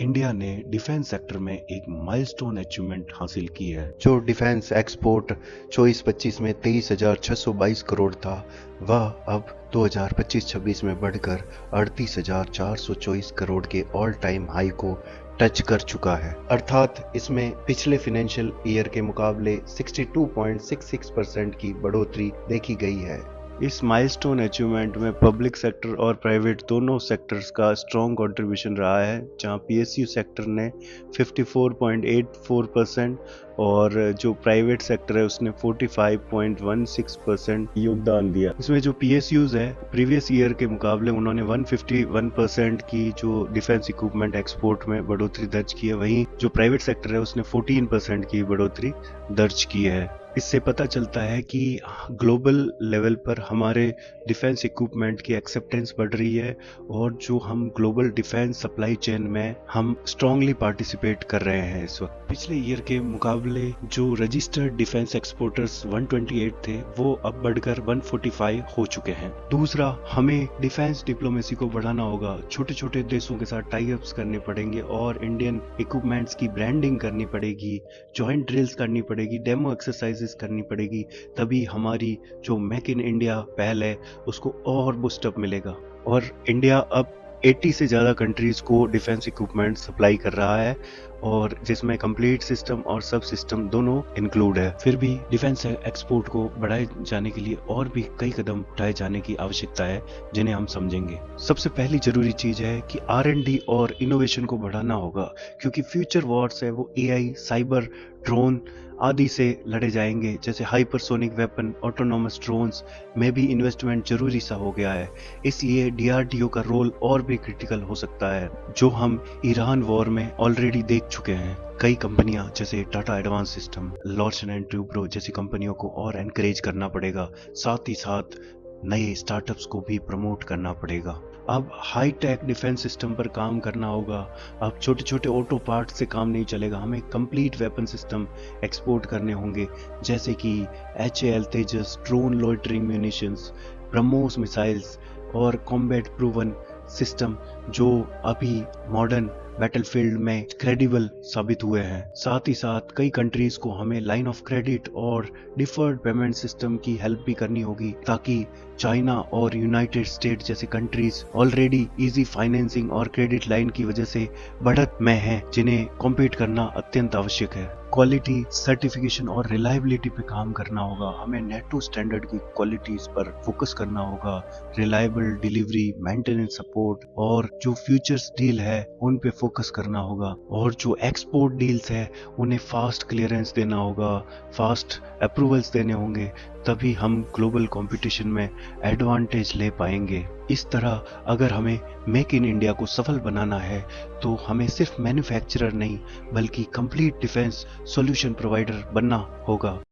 India ने defence sector में एक माइलस्टोन अचीवमेंट हासिल की है। जो डिफेंस एक्सपोर्ट 24-25 में 23,622 करोड़ था, वह अब 2025-26 में बढ़कर 38,424 करोड़ के ऑल टाइम हाई को टच कर चुका है। अर्थात इसमें पिछले फाइनेंशियल ईयर के मुकाबले 62.66% की बढ़ोतरी देखी गई है। इस माइलस्टोन अचीवमेंट में पब्लिक सेक्टर और प्राइवेट दोनों सेक्टर्स का स्ट्रॉन्ग कंट्रीब्यूशन रहा है, जहां पीएसयू सेक्टर ने 54.84% और जो प्राइवेट सेक्टर है उसने 45.16% योगदान दिया। इसमें जो पीएसयूज है, प्रीवियस ईयर के मुकाबले उन्होंने 151% की जो डिफेंस इक्विपमेंट एक्सपोर्ट में बढ़ोतरी दर्ज की है, वहीं जो प्राइवेट सेक्टर है उसने 14% की बढ़ोतरी दर्ज की है। इससे पता चलता है कि ग्लोबल लेवल पर हमारे डिफेंस इक्विपमेंट की एक्सेप्टेंस बढ़ रही है और जो हम ग्लोबल डिफेंस सप्लाई चेन में हम स्ट्रांगली पार्टिसिपेट कर रहे हैं इस वक्त। पिछले ईयर के मुकाबले जो रजिस्टर्ड डिफेंस एक्सपोर्टर्स 128 थे, वो अब बढ़कर 145 हो चुके हैं। दूसरा, हमें डिफेंस डिप्लोमेसी को बढ़ाना होगा, छोटे छोटे देशों के साथ टाई अप्स करने पड़ेंगे और इंडियन इक्विपमेंट्स की ब्रांडिंग करनी पड़ेगी, जॉइंट ड्रिल्स करनी पड़ेगी, डेमो एक्सरसाइज करनी पड़ेगी, तभी हमारी जो मेक इन इंडिया पहल है उसको और बूस्टअप मिलेगा। और इंडिया अब 80 से ज्यादा कंट्रीज को डिफेंस इक्विपमेंट सप्लाई कर रहा है और जिसमें कंप्लीट सिस्टम और सब सिस्टम दोनों इंक्लूड है। फिर भी डिफेंस एक्सपोर्ट को बढ़ाए जाने के लिए और भी कई कदम उठाए जाने की आवश्यकता है, जिन्हें हम समझेंगे। सबसे पहली जरूरी चीज है कि R&D और इनोवेशन को बढ़ाना होगा, क्योंकि फ्यूचर वॉर्स है वो AI, साइबर, ड्रोन आदि से लड़े जाएंगे। जैसे हाइपरसोनिक वेपन, ऑटोनॉमस ड्रोन्स में भी इन्वेस्टमेंट जरूरी सा हो गया है, इसलिए DRDO का रोल और भी क्रिटिकल हो सकता है, जो हम ईरान वॉर में ऑलरेडी देख चुके हैं। कई कंपनियां जैसे Tata advance system, Larsen and Toubro जैसी कंपनियों को और एनकरेज करना पड़ेगा, साथ ही साथ नए स्टार्टअप्स को भी प्रमोट करना पड़ेगा। अब हाई टेक डिफेंस सिस्टम पर काम करना होगा। अब छोटे छोटे ऑटो पार्ट से काम नहीं चलेगा, हमें कंप्लीट वेपन सिस्टम एक्सपोर्ट करने होंगे, जैसे कि HAL Tejas, drone loitering munitions, BrahMos missiles और कॉम्बैट प्रूवन सिस्टम, जो अभी मॉडर्न बैटलफील्ड में क्रेडिबल साबित हुए हैं। साथ ही साथ कई कंट्रीज को हमें लाइन ऑफ क्रेडिट और डिफर्ड पेमेंट सिस्टम की हेल्प भी करनी होगी, ताकि चाइना और यूनाइटेड स्टेट जैसे कंट्रीज ऑलरेडी इजी फाइनेंसिंग और क्रेडिट लाइन की वजह से बढ़त में हैं, जिन्हें कॉम्पीट करना अत्यंत आवश्यक है। क्वालिटी, सर्टिफिकेशन और रिलायबिलिटी पे काम करना होगा, हमें नेटो स्टैंडर्ड की क्वालिटीज पर फोकस करना होगा, रिलायबल डिलीवरी, मेंटेनेंस सपोर्ट और जो फ्यूचर्स डील है उन पे फोकस करना होगा, और जो एक्सपोर्ट डील्स है उन्हें फास्ट क्लियरेंस देना होगा, फास्ट अप्रूवल्स देने होंगे, तभी हम ग्लोबल कंपटीशन में एडवांटेज ले पाएंगे। इस तरह अगर हमें मेक इन इंडिया को सफल बनाना है तो हमें सिर्फ मैन्युफैक्चरर नहीं बल्कि कंप्लीट डिफेंस सॉल्यूशन प्रोवाइडर बनना होगा।